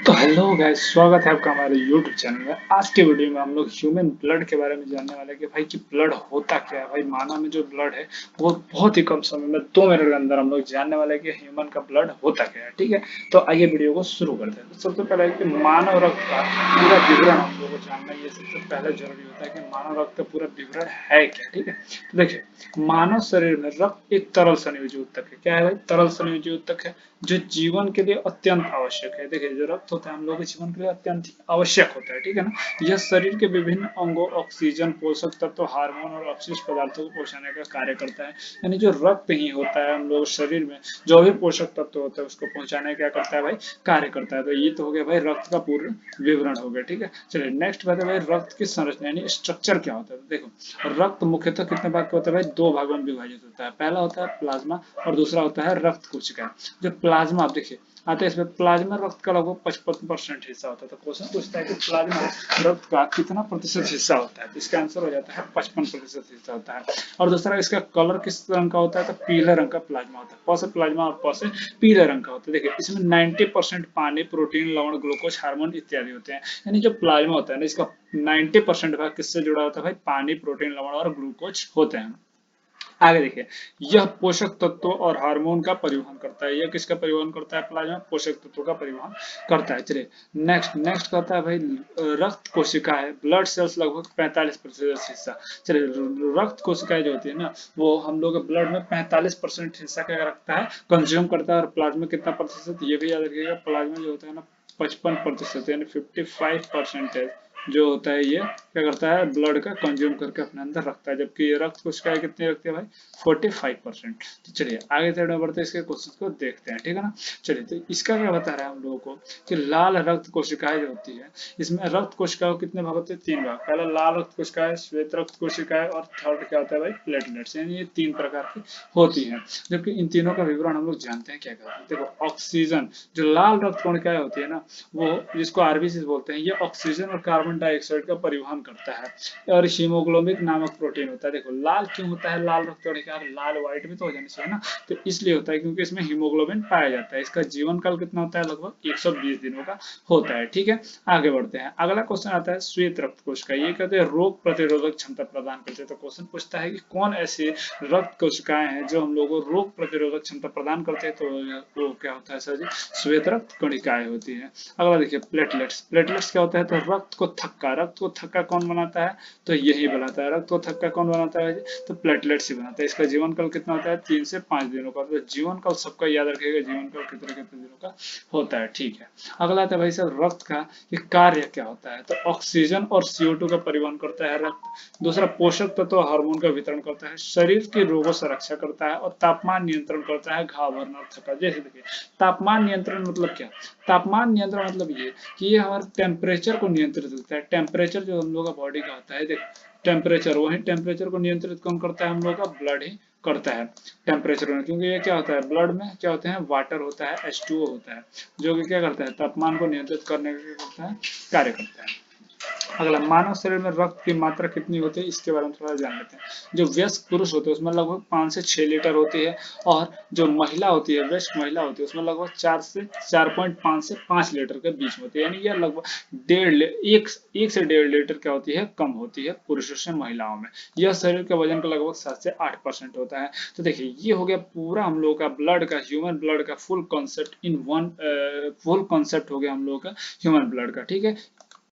तो hello guys, स्वागत है आपका हमारे YouTube चैनल में। आज के वीडियो में हम लोग ह्यूमन ब्लड के बारे में जानने वाले हैं कि भाई कि ब्लड होता क्या है। भाई मानव में जो ब्लड है वो बहुत ही कम समय में 2 मिनट के अंदर हम लोग जानने वाले हैं कि ह्यूमन का ब्लड होता क्या है। ठीक है, तो आइए वीडियो को शुरू करते हैं। तो सबसे पहले है कि मानव रक्त का पूरा विवरण हम लोगों को जानना ये सबसे पहले जरूरी होता है कि मानव रक्त का पूरा विवरण है क्या। ठीक है, तो देखिए मानव शरीर में रक्त एक तरल संयोजी ऊतक है। क्या है भाई? तरल संयोजी ऊतक है जो जीवन के लिए अत्यंत आवश्यक है। देखिए जो रक्त होता है हम लोगों के जीवन के लिए अत्यंत ही आवश्यक होता है। ठीक है ना, यह शरीर के विभिन्न अंगों, ऑक्सीजन, पोषक तत्व, हार्मोन और अपशिष्ट पदार्थों को पहुंचाने का कार्य करता है। यानी जो रक्त ही होता है हम लोग शरीर में जो भी पोषक तत्व होता है उसको पहुंचाने क्या करता है भाई? कार्य करता है। तो ये तो हो गया भाई रक्त का पूर्ण विवरण हो गया। ठीक है, चलिए नेक्स्ट बात है भाई रक्त की संरचना यानी स्ट्रक्चर क्या होता है। तो देखो रक्त मुख्यतः कितने भाग का होता है भाई? 2 भागों में विभाजित होता है। पहला होता है प्लाज्मा और दूसरा होता है रक्त कोशिका। जो प्लाज्मा आप देखिए आते हैं इसमें प्लाज्मा रक्त का लगभग 55% हिस्सा होता है। तो क्वेश्चन पूछता है कि प्लाज्मा रक्त का कितना प्रतिशत हिस्सा होता है। तो इसका आंसर हो जाता है 55% हिस्सा होता है। और दूसरा इसका कलर किस रंग का होता है? तो पीले रंग का प्लाज्मा होता है। प से प्लाज्मा और प से पीले रंग का होता है। देखिए इसमें 90% पानी, प्रोटीन, लवण, ग्लूकोज, हार्मोन इत्यादि होते हैं। यानी जो प्लाज्मा होता है ना इसका 90% भाग किससे जुड़ा होता है भाई? पानी, प्रोटीन, लवण और ग्लूकोज होते हैं। आगे देखिए यह पोषक तत्वों और हार्मोन का परिवहन करता है। यह किसका परिवहन करता है? प्लाज्मा पोषक तत्वों का परिवहन करता है। चलिए नेक्स्ट नेक्स्ट कहता है भाई रक्त कोशिकाएं, ब्लड सेल्स लगभग 45% हिस्सा। चलिए रक्त कोशिकाएं जो होती है ना वो हम लोग के ब्लड में 45% हिस्सा क्या रखता है? कंज्यूम करता है। और प्लाज्मा कितना प्रतिशत? ये भी याद रखिएगा प्लाज्मा जो होता है ना 55% यानी 55% जो होता है ये क्या करता है? ब्लड का कंज्यूम करके अपने अंदर रखता है। जबकि ये रक्त कोशिकाएं कितनी रखती है भाई? 45%। तो चलिए आगे साइड में बढ़ते इसके क्वेश्चन को देखते हैं। ठीक है ना, चलिए तो इसका क्या बता रहा है हम लोगों को कि लाल रक्त कोशिकाएं जो होती है इसमें रक्त कोशिकाओं कितने भाग होते हैं? 3 भाग। पहला लाल रक्त कोशिकाएं, श्वेत रक्त कोशिकाएं और थर्ड क्या होता है भाई? प्लेटलेट्स। यानी ये 3 प्रकार की होती है। जबकि इन तीनों का विवरण हम लोग जानते हैं क्या क्या होता है। देखो ऑक्सीजन, जो लाल रक्त कोशिकाएं होती है ना वो जिसको आरबीसी बोलते हैं, ये ऑक्सीजन और कार्बन डाइऑक्साइड का परिवहन करता है। और हीमोग्लोबिन नामक प्रोटीन होता है। देखो लाल क्यों होता है लाल रक्त कोशिका? लाल व्हाइट भी तो हो जाना चाहिए ना, तो इसलिए होता है क्योंकि इसमें हीमोग्लोबिन पाया जाता है। इसका जीवन काल कितना होता है? लगभग 120 दिनों का होता है। ठीक है, आगे बढ़ते हैं। अगला क्वेश्चन आता है श्वेत रक्त कोशिका। ये कहते हैं रोग प्रतिरोधक क्षमता प्रदान करते हैं। तो क्वेश्चन पूछता है कि कौन ऐसे रक्त कोशिकाएं हैं जो हम लोगों को रोग प्रतिरोधक क्षमता प्रदान करते हैं? तो वो क्या होता है सर जी? श्वेत रक्त कणिकाएं होती है। अगला देखिए प्लेटलेट्स। प्लेटलेट्स क्या होता है? तो रक्त को थक्का कौन बनाता है? तो यही बनाता है। रक्त को थक्का कौन बनाता है? तो प्लेटलेट्स ही बनाता है। इसका जीवन काल कितना होता है? 3 से 5 दिनों का। तो जीवन काल सबका याद रखिएगा, जीवन काल कितने कितने दिनों का होता है। ठीक है, अगला आता है भाई साहब रक्त का ये कार्य क्या होता है? तो ऑक्सीजन और CO2 का परिवहन करता है रक्त। दूसरा पोषक तत्व हार्मोन का वितरण करता है, शरीर के रोगों से रक्षा करता है और तापमान नियंत्रण करता है, घाव भरना और थका। जैसे देखिए तापमान नियंत्रण मतलब क्या? तापमान नियंत्रण मतलब ये कि ये हमारे टेम्परेचर को नियंत्रित करता है। टेम्परेचर जो हम लोग का बॉडी का होता है, देख टेम्परेचर, वही टेम्परेचर को नियंत्रित कौन करता है? हम लोग का ब्लड ही करता है टेम्परेचर में। क्योंकि ये क्या होता है ब्लड में क्या होते हैं? वाटर होता है, H2O होता है, जो कि क्या करता है? तापमान को नियंत्रित करने का करता है, कार्य करता है। अगला मानव शरीर में रक्त की मात्रा कितनी होती है इसके बारे में थोड़ा जान लेते हैं। जो वयस्क पुरुष होते हैं उसमें लगभग 5 से 6 लीटर होती है। और जो महिला होती है, वयस्क महिला होती है, उसमें लगभग 4.5 से 5 लीटर के बीच में होती है। यानी यह लगभग एक से 1.5 लीटर क्या होती है? कम होती है पुरुषों से महिलाओं में। यह शरीर के वजन का लगभग 7 से 8% होता है। तो देखिए ये हो गया पूरा हम लोगों का ब्लड का, ह्यूमन ब्लड का full concept in one, full concept हो गया हम लोगों का ह्यूमन ब्लड का। ठीक है,